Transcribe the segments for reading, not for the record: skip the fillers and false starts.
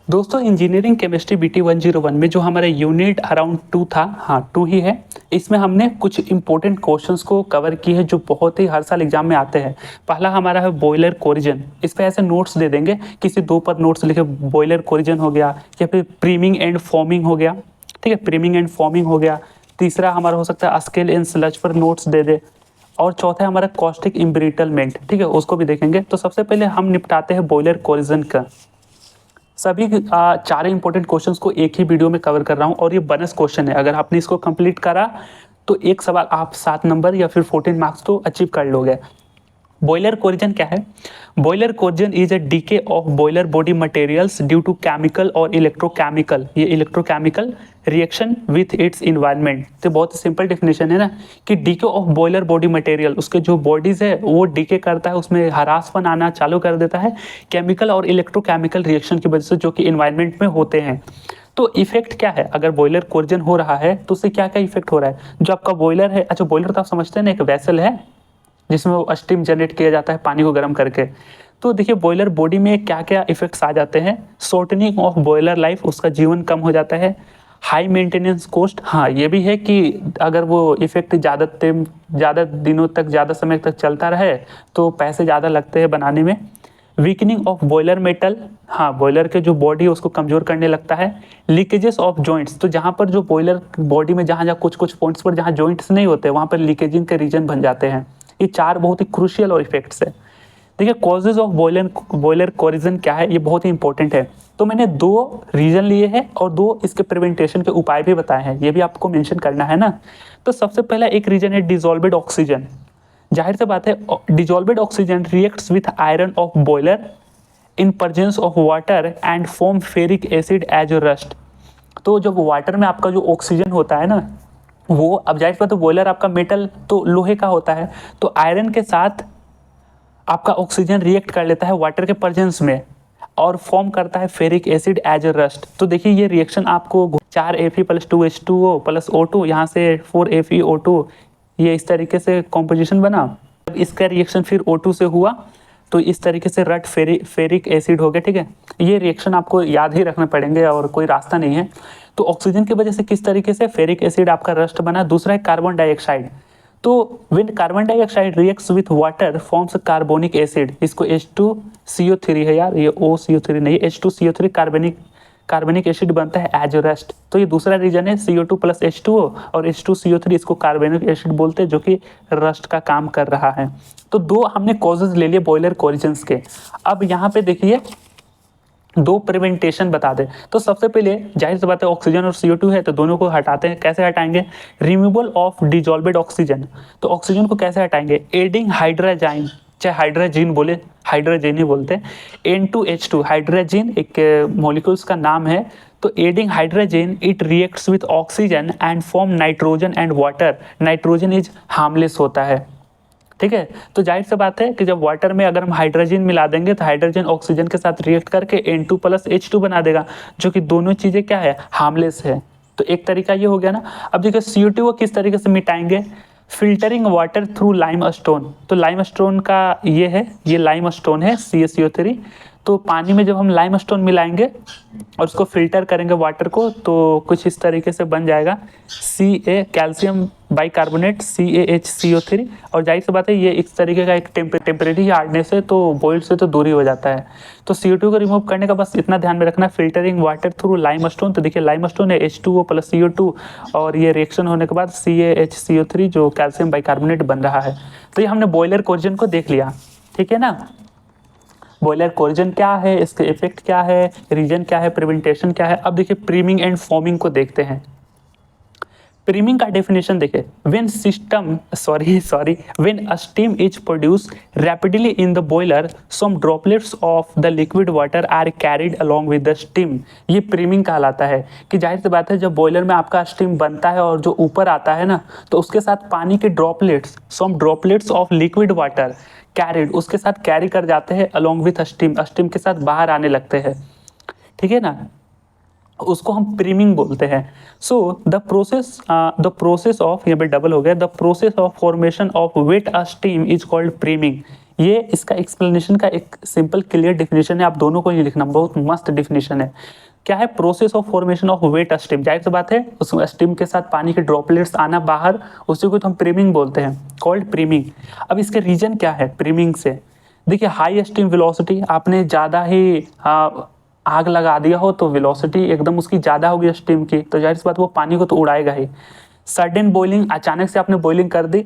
दोस्तों engineering chemistry BT 101 में जो हमारा यूनिट अराउंड 2 था, हाँ 2 ही है। इसमें हमने कुछ इंपॉर्टेंट क्वेश्चंस को कवर किए हैं जो बहुत ही हर साल एग्जाम में आते हैं। पहला हमारा है बॉयलर कोरिजन। इस पे ऐसे नोट्स दे देंगे, किसी 2 पर नोट्स लिखे, बॉयलर कोरिजन हो गया या फिर प्रीमिंग एंड फॉर्मिंग हो गया। ठीक है, प्रीमिंग एंड फॉर्मिंग हो गया। तीसरा हमारा हो सकता है स्केल इन स्लज पर नोट्स दे दे। और चौथा है हमारा कॉस्टिक इम्ब्रिटलमेंट, ठीक है, उसको भी देखेंगे। तो सबसे पहले हम निपटाते हैं बॉयलर कोरिजन का। सभी चार इंपॉर्टेंट क्वेश्चंस को एक ही वीडियो में कवर कर रहा हूं और ये बोनस क्वेश्चन है। अगर आपने इसको कंप्लीट करा तो एक सवाल आप 7 नंबर या फिर 14 मार्क्स तो अचीव कर लोगे। बॉयलर कोरिजन क्या है? Boiler corrosion is a decay of boiler body materials due to chemical और इलेक्ट्रोकेमिकल, ये electrochemical reaction with its environment. तो बहुत सिंपल डेफिनेशन है ना कि decay of boiler body material, उसके जो बॉडीज है वो डीके करता है, उसमें हरासपन आना चालू कर देता है केमिकल और इलेक्ट्रोकेमिकल रिएक्शन की वजह से जो कि इन्वायरमेंट में होते हैं। तो इफेक्ट क्या है? अगर बॉयलर कोरिजन हो रहा है तो उससे क्या क्या इफेक्ट हो रहा है? जो आपका बॉयलर है, अच्छा बॉयलर तो आप समझते हैं ना, एक वेसल है जिसमें वो स्टीम जनरेट किया जाता है पानी को गर्म करके। तो देखिए बॉयलर बॉडी में क्या क्या इफेक्ट्स आ जाते हैं। शॉर्टनिंग ऑफ बॉयलर लाइफ, उसका जीवन कम हो जाता है। हाई मेंटेनेंस कॉस्ट, हाँ ये भी है कि अगर वो इफेक्ट ज़्यादा दिनों तक, ज़्यादा समय तक चलता रहे तो पैसे ज़्यादा लगते हैं बनाने में। वीकनिंग ऑफ बॉयलर मेटल, हाँ बॉयलर के जो बॉडी है उसको कमजोर करने लगता है। लीकेजेस ऑफ जॉइंट्स, तो जहाँ पर जो बॉयलर बॉडी में जहाँ जहाँ कुछ पॉइंट्स पर जहाँ जॉइंट्स नहीं होते वहाँ पर लीकेजिंग के रीजन बन जाते हैं। ये चार बहुत ही क्रूशियल और इफेक्ट्स है। देखिए कॉजेज ऑफ बॉयलर कोरिजन क्या है, ये बहुत ही इंपॉर्टेंट है। तो मैंने 2 रीजन लिए हैं और 2 इसके प्रिवेंटेशन के उपाय भी बताए हैं, ये भी आपको मेंशन करना है ना। तो सबसे पहला एक रीजन है डिजॉल्वेड ऑक्सीजन। जाहिर सी बात है dissolved oxygen reacts with iron of boiler in presence of water and form ferric acid as rust. तो जब वाटर में आपका जो ऑक्सीजन होता है ना, वो अब जाहिर बात है बॉयलर आपका मेटल तो लोहे का होता है, तो आयरन के साथ आपका ऑक्सीजन रिएक्ट कर लेता है वाटर के प्रेजेंस में और फॉर्म करता है ferric acid as a rust. तो देखिए ये रिएक्शन आपको 4Fe + 2H2O + O2, यहाँ से 4FeO2, ये इस तरीके से कॉम्पोजिशन बना। जब इसका रिएक्शन फिर O2 से हुआ तो इस तरीके से रट फेरिक एसिड हो गया। ठीक है, ये रिएक्शन आपको याद ही रखने पड़ेंगे और कोई रास्ता नहीं है। तो ऑक्सीजन की वजह से किस तरीके से फेरिक एसिड आपका रस्ट बना। दूसरा है कार्बन डाइऑक्साइड। तो when carbon dioxide reacts with water forms carbonic acid, इसको H2CO3 है यार, ये OCO3 नहीं, H2CO3 कार्बनिक एसिड बनता है एज रस्ट। तो ये दूसरा रीजन है, CO2 + H2O और H2CO3, इसको कार्बनिक एसिड बोलते हैं जो कि रस्ट का काम कर रहा है। तो 2 हमने कॉजेज ले लिए बॉयलर कोरिजन्स के। अब यहाँ पे देखिए 2 प्रिवेंटेशन बता दे। तो सबसे पहले जाहिर सी बात है ऑक्सीजन और CO2 है तो दोनों को हटाते हैं। कैसे हटाएंगे? Removal of dissolved oxygen. तो ऑक्सीजन को कैसे हटाएंगे? एडिंग हाइड्रोजन, चाहे हाइड्रोजन बोले, हाइड्रोजन ही बोलते हैं, N2H2, हाइड्रोजन एक मॉलिक्यूल्स का नाम है। तो adding hydrogen it reacts with oxygen and form nitrogen and water. Nitrogen is harmless होता है। ठीक है, तो जाहिर सी बात है कि जब वाटर में अगर हम हाइड्रोजन मिला देंगे तो हाइड्रोजन ऑक्सीजन के साथ रिएक्ट करके N2 + H2 बना देगा, जो कि दोनों चीज़ें क्या है, हार्मलेस है। तो एक तरीका ये हो गया ना। अब देखिए CO2 को किस तरीके से मिटाएंगे? Filtering water through limestone. तो लाइम स्टोन का ये है, ये लाइम स्टोन है CaCO3। तो पानी में जब हम लाइम स्टोन मिलाएंगे और उसको फिल्टर करेंगे वाटर को, तो कुछ इस तरीके से बन जाएगा Ca, कैल्शियम बाइकार्बोनेट, CaHCO3। और जाहिर सी बात है ये इस तरीके का एक टेम्परेरी हार्डनेस है, तो बॉइल्ड से तो दूरी हो जाता है। तो CO2 को रिमूव करने का बस इतना ध्यान में रखना, filtering water through limestone. तो देखिए लाइम स्टोन है H2O + CO2 और ये रिएक्शन होने के बाद CaHCO3 जो कैल्शियम बाइकार्बोनेट बन रहा है। तो ये हमने बॉयलर कोरिजन को देख लिया, ठीक है ना। बॉयलर कोरिजन क्या है, इसके इफेक्ट क्या है, रीजन क्या है, प्रिवेंटेशन क्या है। अब देखिए प्रीमिंग एंड फॉर्मिंग को देखते हैं। प्रीमिंग का डेफिनेशन देखिए, when a steam is produce rapidly in the boiler, some droplets of the liquid water are carried along with the steam. ये प्रीमिंग कहलाता है कि जाहिर सी बात है जब बॉयलर में आपका स्टीम बनता है और जो ऊपर आता है ना, तो उसके साथ पानी के droplets, some droplets of liquid water carried, उसके साथ कैरी कर जाते हैं अलोंग विथ स्टीम, स्टीम के साथ बाहर आने लगते हैं। ठीक है ना, उसको हम प्रीमिंग बोलते हैं। सो द प्रोसेस ऑफ, यहाँ पे डबल हो गया, the process of formation of wet steam is called priming. ये इसका एक्सप्लेनेशन का एक सिंपल क्लियर डेफिनेशन है, आप दोनों को ही लिखना, बहुत मस्त डेफिनेशन है। क्या है? Process of formation of wet steam. जाहिर सी बात है उस स्टीम के साथ पानी के ड्रॉपलेट्स आना बाहर, उसी को तो हम प्रीमिंग बोलते हैं, कॉल्ड प्रीमिंग। अब इसके रीजन क्या है प्रीमिंग से? देखिए हाई स्टीम वेलोसिटी, आपने ज़्यादा ही आग लगा दिया हो तो वेलोसिटी एकदम उसकी ज़्यादा होगी स्टीम की, तो जाहिर सी बात वो पानी को तो उड़ाएगा ही। सडन बॉइलिंग, अचानक से आपने बॉइलिंग कर दी।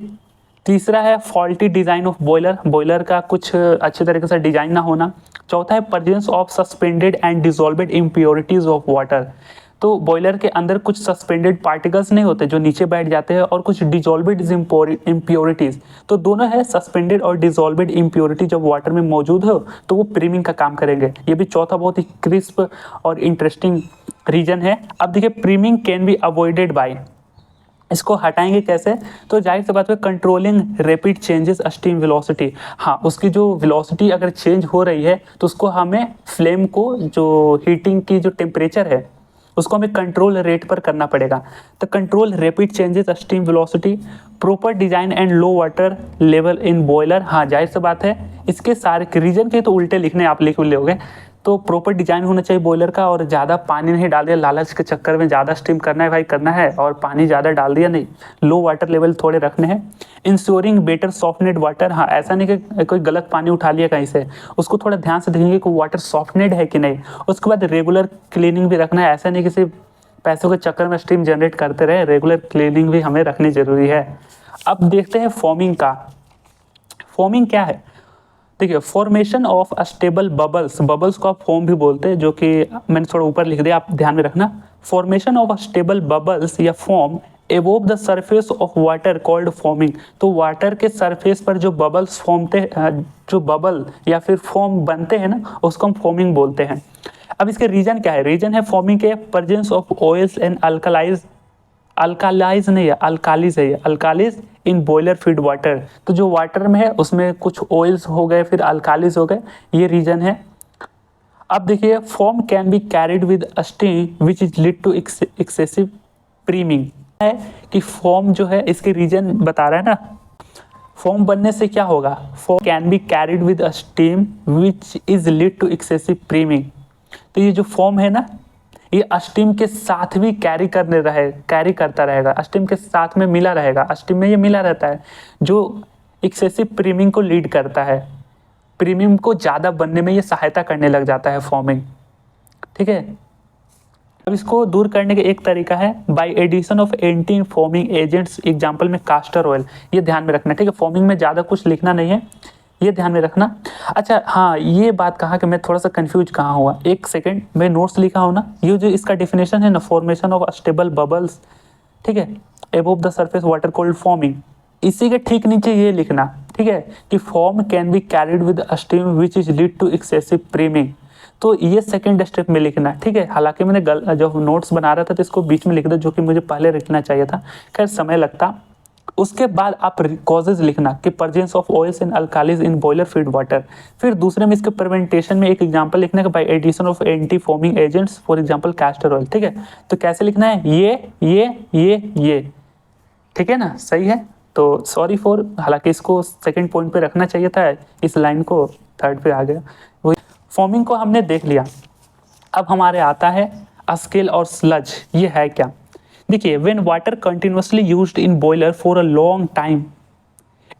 तीसरा है faulty design of boiler, boiler का कुछ अच्छे तरीके से डिजाइन ना होना। चौथा है presence of suspended and dissolved impurities of water, तो बॉयलर के अंदर कुछ सस्पेंडेड पार्टिकल्स नहीं होते जो नीचे बैठ जाते हैं, और कुछ डिसॉल्वेड इम्प्योरिटीज, तो दोनों है सस्पेंडेड और डिसॉल्वेड इम्प्योरिटी जब वाटर में मौजूद हो तो वो प्रीमिंग का काम करेंगे। ये भी चौथा बहुत ही क्रिस्प और इंटरेस्टिंग रीजन है। अब देखिए प्रीमिंग कैन बी अवॉइडेड बाय, इसको हटाएंगे कैसे? तो जाहिर सी बात है controlling rapid changes steam velocity. हाँ, उसकी जो वेलोसिटी अगर चेंज हो रही है तो उसको हमें फ्लेम को, जो हीटिंग की जो टेम्परेचर है उसको हमें कंट्रोल रेट पर करना पड़ेगा। तो control rapid changes steam velocity, proper design and low water level in boiler. हाँ जाहिर सी बात है इसके सारे रीजन के तो उल्टे लिखने आप लिख लोगे, तो प्रॉपर डिजाइन होना चाहिए बॉयलर का, और ज़्यादा पानी नहीं डाल दिया, लालच के चक्कर में ज़्यादा स्टीम करना है भाई करना है और पानी ज़्यादा डाल दिया नहीं, लो वाटर लेवल थोड़े रखने हैं। इंश्योरिंग बेटर सॉफ्टनेड वाटर, हाँ ऐसा नहीं कि कोई गलत पानी उठा लिया कहीं से, उसको थोड़ा ध्यान से देखेंगे कि वाटर सॉफ्टनेड है कि नहीं। उसके बाद रेगुलर क्लीनिंग भी रखना है, ऐसा नहीं कि सिर्फ पैसों के चक्कर में स्टीम जनरेट करते रहे, रेगुलर क्लीनिंग भी हमें रखनी जरूरी है। अब देखते हैं फॉर्मिंग का। फॉर्मिंग क्या है? देखिए formation of stable bubbles, bubbles को आप फॉर्म भी बोलते हैं, जो कि मैंने थोड़ा ऊपर लिख दिया, आप ध्यान में रखना। फॉर्मेशन ऑफ स्टेबल बबल्स या form above the surface of water called forming, तो वाटर के सरफेस पर जो बबल्स फॉर्मते, जो बबल या फिर फॉर्म बनते हैं ना, उसको हम फॉर्मिंग बोलते हैं। अब इसके रीजन क्या है? रीजन है फॉर्मिंग के प्रेजेंस ऑफ ऑयल्स एंड अल्कालाइज नहीं है, अल्कालीज है, अल्कालीज इन बॉयलर फीड वाटर, तो जो वाटर में है उसमें कुछ ऑयल्स हो गए फिर अल्कालीज हो गए, ये रीजन है। अब देखिए foam can be carried with steam which is lead to excessive priming, है कि फॉर्म जो है इसके रीजन बता रहा है ना, फॉर्म बनने से क्या होगा? Foam can be carried with steam which is lead to excessive priming, तो ये जो फॉर्म है ना ये स्टीम के साथ भी कैरी करता रहेगा, स्टीम के साथ में मिला रहेगा, स्टीम में ये मिला रहता है, जो एक्सेसिव प्रीमिंग को लीड करता है, प्रीमियम को ज़्यादा बनने में ये सहायता करने लग जाता है फॉर्मिंग। ठीक है, अब इसको दूर करने का एक तरीका है by addition of anti foaming agents, example में कास्टर ऑयल, ये ध्यान में रखना। ठीक है, फॉर्मिंग में ज़्यादा कुछ लिखना नहीं है, ये ध्यान में रखना। अच्छा हाँ, ये बात कहा कि मैं थोड़ा सा कंफ्यूज कहाँ हुआ, एक सेकंड, मैं नोट्स लिखा हूँ ना, ये जो इसका डेफिनेशन है ना, फॉर्मेशन ऑफ स्टेबल बबल्स, ठीक है, above the surface water called foaming, इसी के ठीक नीचे ये लिखना, ठीक है, कि foam can be carried with steam which is lead to excessive priming, तो ये सेकंड स्टेप में लिखना। ठीक है, हालांकि मैंने जब नोट्स बना रहा था तो इसको बीच में लिख दिया, जो कि मुझे पहले लिखना चाहिए था, खैर समय लगता। उसके बाद आप कॉजेज लिखना कि presence of oils and alkalies in boiler feed water, फिर दूसरे में इसके प्रिवेंटेशन में एक एग्जांपल लिखना है by addition of anti foaming agents, for example castor oil. ठीक है, तो कैसे लिखना है? ये, ठीक है ना, सही है। तो सॉरी फॉर, हालांकि इसको सेकंड पॉइंट पे रखना चाहिए था, इस लाइन को थर्ड पे आ गया। वही फॉर्मिंग को हमने देख लिया, अब हमारे आता है स्केल और स्लज, ये है क्या? देखिए, when water continuously used in boiler for a long time,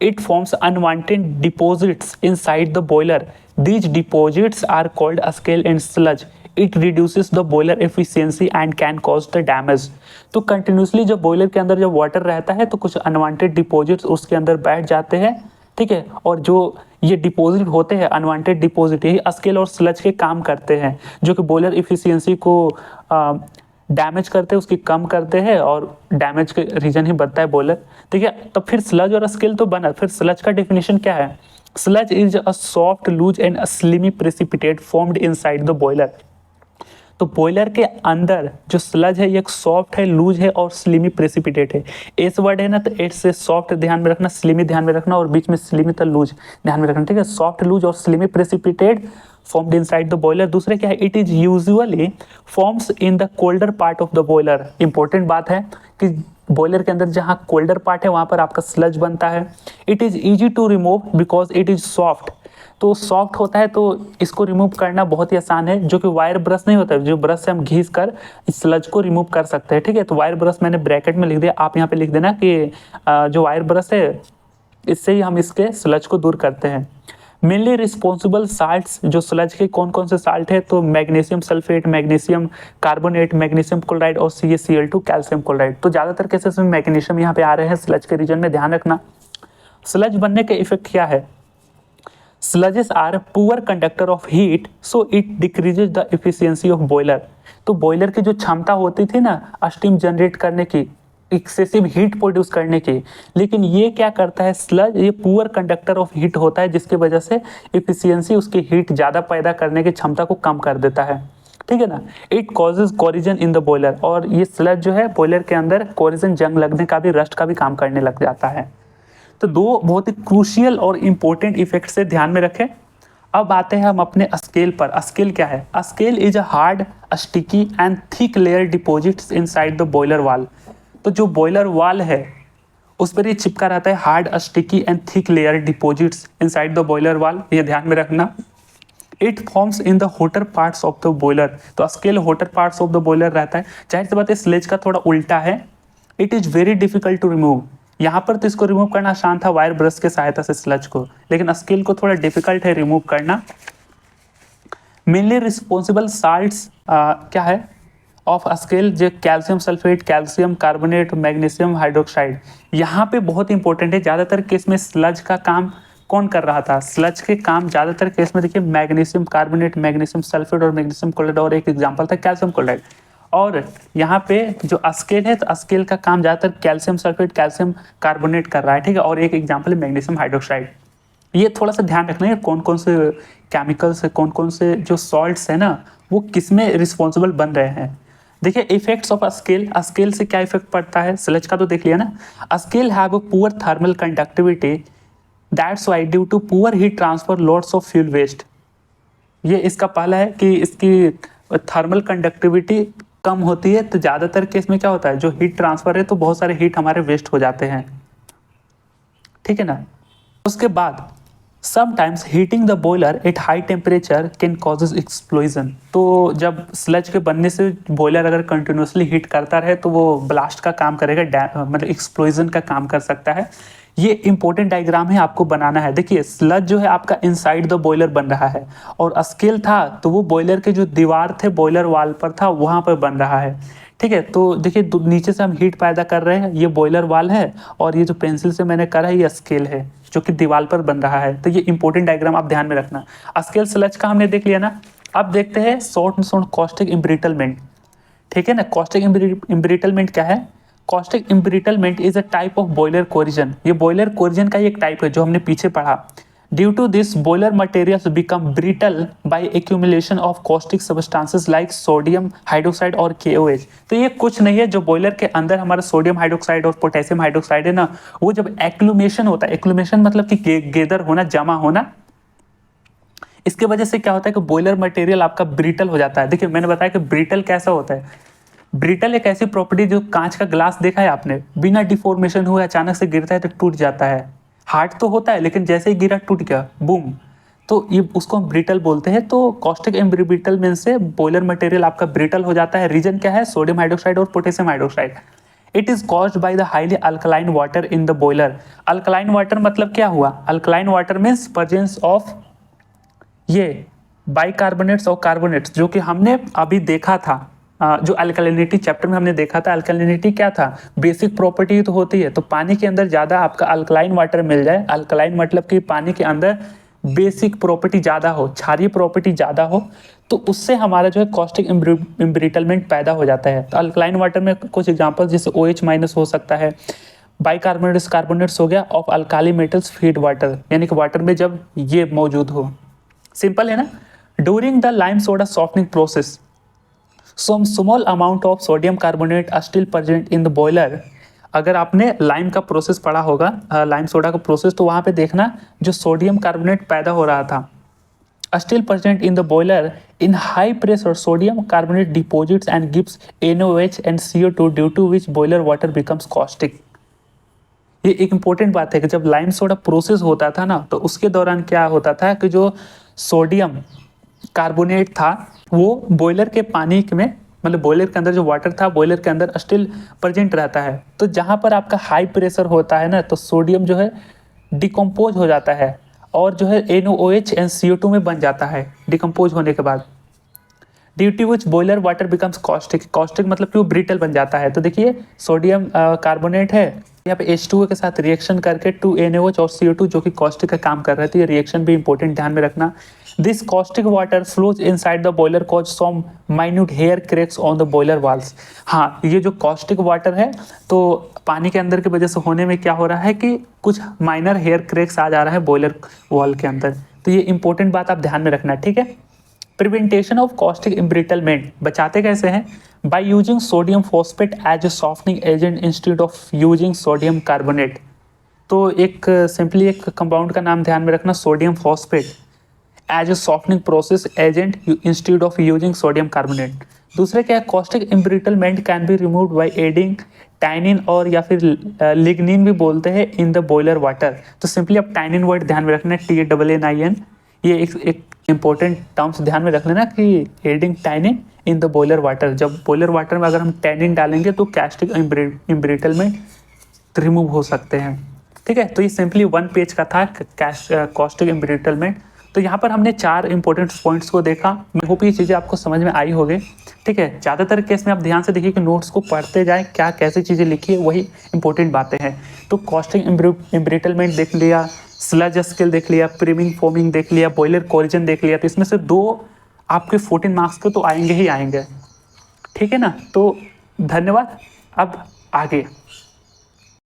it forms unwanted deposits inside the boiler. These deposits are called scale and sludge. It reduces the boiler efficiency and can cause the damage. तो continuously जब boiler के अंदर जब water रहता है तो कुछ unwanted deposits उसके अंदर बैठ जाते हैं, ठीक है, और जो ये डिपॉजिट होते हैं अनवांटेड डिपॉजिट, यही स्केल और स्लज के काम करते हैं, जो कि बॉयलर इफिशियंसी को डैमेज करते हैं, उसकी कम करते हैं, और डैमेज के रीजन ही बनता है बॉयलर। ठीक है, तो फिर स्लज और स्केल तो बना, फिर स्लज का डेफिनेशन क्या है? Sludge is a soft loose and slimy precipitate formed inside the boiler. तो बॉयलर के अंदर जो स्लज है ये एक सॉफ्ट है, लूज है और स्लिमी प्रेसिपिटेट है। एस वर्ड है ना, तो एस से सॉफ्ट ध्यान में रखना, स्लिमी ध्यान में रखना, और बीच में स्लिमी तो लूज ध्यान में रखना। ठीक है, सॉफ्ट, लूज और slimy precipitate formed inside the boiler। दूसरे क्या है? It is usually forms in the colder part of the boiler। Important बात है कि बॉयलर के अंदर जहाँ कोल्डर पार्ट है वहाँ पर आपका स्लज बनता है। It is easy to remove because it is soft. तो सॉफ्ट होता है तो इसको रिमूव करना बहुत ही आसान है, जो कि वायर ब्रश नहीं होता है, जो ब्रश से हम घिस कर इस स्लज को रिमूव कर सकते हैं। ठीक है, तो वायर ब्रश मैंने ब्रैकेट में लिख दिया, आप यहाँ पे लिख देना कि जो वायर ब्रश है इससे ही हम इसके स्लज को दूर करते हैं। मेनली रिस्पॉन्सिबल साल्ट्स, जो स्लज के कौन कौन से साल्ट है, तो magnesium sulphate, magnesium carbonate, magnesium chloride और CaCl2 कैल्शियम क्लोराइड। तो ज़्यादातर केसेस में मैग्नीशियम यहाँ पे आ रहे हैं स्लज के रीजन में, ध्यान रखना। स्लज बनने के इफेक्ट क्या है? Sludges are poor conductor of heat, so it decreases the efficiency of boiler. तो बॉयलर की जो क्षमता होती थी ना स्टीम जनरेट करने की, एक्सेसिव हीट प्रोड्यूस करने की, लेकिन ये क्या करता है स्लज, ये पुअर कंडक्टर ऑफ हीट होता है, जिसकी वजह से एफिशिएंसी उसकी हीट ज़्यादा पैदा करने की क्षमता को कम कर देता है। ठीक है ना। It causes corrosion in the boiler, और ये स्लज जो है बॉयलर के अंदर कोरिजन, जंग लगने का भी, रस्ट का भी काम करने लग जाता है। तो दो बहुत ही क्रूशियल और इंपॉर्टेंट इफेक्ट से ध्यान में रखें। अब आते हैं हम अपने स्केल पर। स्केल क्या है? Scale is a hard, sticky and thick layer deposits inside the boiler wall. तो जो बॉयलर वॉल है उस पर ये चिपका रहता है, hard, sticky and thick layer deposits inside the boiler wall, ये ध्यान में रखना। It forms in the hotter parts of the boiler. तो scale hotter parts of the boiler रहता है। जाहिर सी बात है स्लेज का थोड़ा उल्टा है। It is very difficult to remove. यहाँ पर तो इसको रिमूव करना आसान था वायर ब्रश के सहायता से स्लज को, लेकिन स्केल को थोड़ा डिफिकल्ट है रिमूव करना। मेनली रिस्पॉन्सिबल साल्ट्स क्या है ऑफ स्केल, जो calcium sulphate, calcium carbonate, magnesium hydroxide. यहाँ पे बहुत इंपॉर्टेंट है, ज़्यादातर केस में स्लज का काम कौन कर रहा था? स्लज के काम ज़्यादातर केस में देखिए मैग्नीशियम कार्बोनेट, मैग्नीशियम सल्फेट और मैग्नीशियम क्लोराइड, और एक एग्जाम्पल था कैल्शियम क्लोराइड। और यहाँ पे जो स्केल है तो स्केल का काम ज़्यादातर कैल्शियम सल्फेट, कैल्शियम कार्बोनेट कर रहा है। ठीक है, और एक एग्जाम्पल है मैग्नीशियम हाइड्रोक्साइड। ये थोड़ा सा ध्यान रखना है कौन कौन से केमिकल्स है, कौन कौन से जो सॉल्ट्स है ना वो किस में रिस्पॉन्सिबल बन रहे हैं। देखिए इफेक्ट्स ऑफ स्केल। स्केल से क्या इफेक्ट पड़ता है? स्लज का तो देख लिया ना। Scale have a poor thermal conductivity, that's why due to poor heat transfer lots of fuel waste. ये इसका पहला है कि इसकी थर्मल कंडक्टिविटी कम होती है, तो ज़्यादातर केस में क्या होता है जो हीट ट्रांसफर है तो बहुत सारे हीट हमारे वेस्ट हो जाते हैं। ठीक है ना। उसके बाद sometimes heating the boiler at high temperature can causes explosion. तो जब स्लज के बनने से बॉयलर अगर कंटिन्यूसली हीट करता रहे तो वो ब्लास्ट का काम करेगा, मतलब एक्सप्लोजन का काम कर सकता है। ये इंपॉर्टेंट डायग्राम है, आपको बनाना है। देखिए स्लज जो है आपका इनसाइड द बॉयलर बन रहा है, और स्केल था तो वो बॉयलर के जो दीवार थे बॉयलर वाल पर था वहाँ पर बन रहा है। ठीक है, तो देखिए नीचे से हम हीट पैदा कर रहे हैं, ये बॉयलर वाल है, और ये जो पेंसिल से मैंने करा है ये स्केल है जो कि दीवार पर बन रहा है। तो ये इंपॉर्टेंट डायग्राम आप ध्यान में रखना। स्केल स्लज का हमने देख लिया ना। अब देखते हैं शॉर्ट कॉस्टिक इम्ब्रिटलमेंट। ठीक है ना। कॉस्टिक इम्ब्रिटलमेंट क्या है? Caustic embrittlement is a type of boiler corrosion. ये बॉयलर कोरिजन का ही एक टाइप है जो हमने पीछे पढ़ा। Due to this boiler materials become brittle by accumulation of caustic substances like sodium hydroxide और KOH। तो ये कुछ नहीं है, जो बॉयलर के अंदर हमारा सोडियम हाइड्रोक्साइड और पोटेशियम हाइड्रोक्साइड है ना, वो जब एक्लूमेशन होता है, एक्लूमेशन मतलब कि गेदर होना, जमा होना, इसके वजह से क्या होता है कि बॉयलर मटेरियल आपका ब्रिटल हो जाता है। देखिए मैंने बताया कि ब्रिटल कैसा होता है। ब्रिटल एक ऐसी प्रॉपर्टी, जो कांच का ग्लास देखा है आपने, बिना डिफॉर्मेशन हुए अचानक से गिरता है तो टूट जाता है। हार्ड तो होता है लेकिन जैसे ही गिरा टूट गया, बूम। तो ये उसको हम ब्रिटल बोलते हैं। तो कॉस्टिक इम्ब्रिटल मीन से बॉयलर मटेरियल आपका ब्रिटल हो जाता है। रीजन क्या है? सोडियम हाइड्रोक्साइड और potassium hydroxide. It is caused by the highly alkaline water in the boiler. Alkaline water मतलब क्या हुआ? Alkaline water means presence of ये बाइकार्बोनेट्स और कार्बोनेट्स, जो कि हमने अभी देखा था, जो अल्कलिनिटी चैप्टर में हमने देखा था। अल्कलिनिटी क्या था? बेसिक प्रॉपर्टी तो होती है। तो पानी के अंदर ज़्यादा आपका अल्कलाइन वाटर मिल जाए, अल्कलाइन मतलब कि पानी के अंदर बेसिक प्रॉपर्टी ज़्यादा हो, क्षारीय प्रॉपर्टी ज़्यादा हो, तो उससे हमारा जो है कॉस्टिक इम्ब्रिटलमेंट पैदा हो जाता है। तो अल्कलाइन वाटर में कुछ एग्जाम्पल जैसे OH- हो सकता है, बाइकार्बोनेट्स कार्बोनेट्स हो गया, of alkali metals feed water, यानी कि वाटर में जब ये मौजूद हो। सिंपल है ना। During the lime soda softening process some small amount of sodium carbonate are still present in the boiler। अगर आपने लाइम का प्रोसेस पढ़ा होगा, लाइम सोडा का प्रोसेस, तो वहाँ पे देखना जो सोडियम कार्बोनेट पैदा हो रहा था still present in the boiler in high pressure sodium carbonate deposits and gives NaOH and CO2 due to which boiler water becomes caustic। ये एक इंपॉर्टेंट बात है कि जब लाइम सोडा प्रोसेस होता था ना तो उसके दौरान क्या होता था कि जो सोडियम कार्बोनेट था वो बॉयलर के पानी में, मतलब बॉयलर के अंदर जो वाटर था बॉयलर के अंदर स्टिल प्रेजेंट रहता है। तो जहाँ पर आपका हाई प्रेशर होता है ना तो सोडियम जो है डिकम्पोज हो जाता है और जो है NaOH एंड CO2 में बन जाता है डिकम्पोज होने के बाद। Due to which boiler water becomes caustic. Caustic मतलब कि वो ब्रिटल बन जाता है। तो देखिए सोडियम कार्बोनेट है, यहाँ पे H2O के साथ रिएक्शन करके 2NaOH और CO2 जो कि कॉस्टिक का काम कर रहे थे। ये रिएक्शन भी इंपॉर्टेंट ध्यान में रखना। This caustic water flows inside the boiler cause some minute hair cracks on the boiler walls. हाँ, ये जो कॉस्टिक वाटर है तो पानी के अंदर की वजह से होने में क्या हो रहा है कि कुछ माइनर हेयर क्रैक्स आ जा रहा है बॉयलर वॉल के अंदर। तो ये इंपॉर्टेंट बात आप ध्यान में रखना, ठीक है। प्रिवेंटेशन ऑफ कॉस्टिक इम्ब्रिटलमेंट बचाते कैसे हैं? By using sodium phosphate as a softening agent instead of using sodium carbonate. तो एक सिंपली एक कंपाउंड का नाम ध्यान में रखना, sodium phosphate as a softening process agent instead of using sodium carbonate. दूसरे क्या है, caustic embrittlement can be removed by adding tannin और या फिर लिग्निन भी बोलते हैं इन द बॉयलर वाटर। तो सिंपली आप टैनिन वर्ड ध्यान में रखना, TANNIN। ये एक इंपॉर्टेंट टर्म्स ध्यान में रख लेना कि adding tannin in the boiler water. जब बॉयलर वाटर में अगर हम टैनिन डालेंगे तो कॉस्टिक इम्ब्रिटलमेंट रिमूव हो सकते हैं, ठीक है। तो ये सिंपली 1 पेज का था कॉस्टिक इम्ब्रिटलमेंट। तो यहाँ पर हमने 4 इंपॉर्टेंट पॉइंट्स को देखा। मैं होप ये चीज़ें आपको समझ में आई होगी, ठीक है। ज़्यादातर केस में आप ध्यान से देखिए कि नोट्स को पढ़ते जाएं, क्या कैसी चीज़ें लिखी है वही इंपॉर्टेंट बातें हैं। तो कॉस्टिक इम्ब्रिटलमेंट देख लिया, स्लज स्केल देख लिया, प्रीमिंग फोमिंग देख लिया, बॉयलर कोरिजन देख लिया। तो इसमें से 2 आपके 14 मार्क्स के तो आएंगे ही आएंगे, ठीक है ना। तो धन्यवाद। अब आगे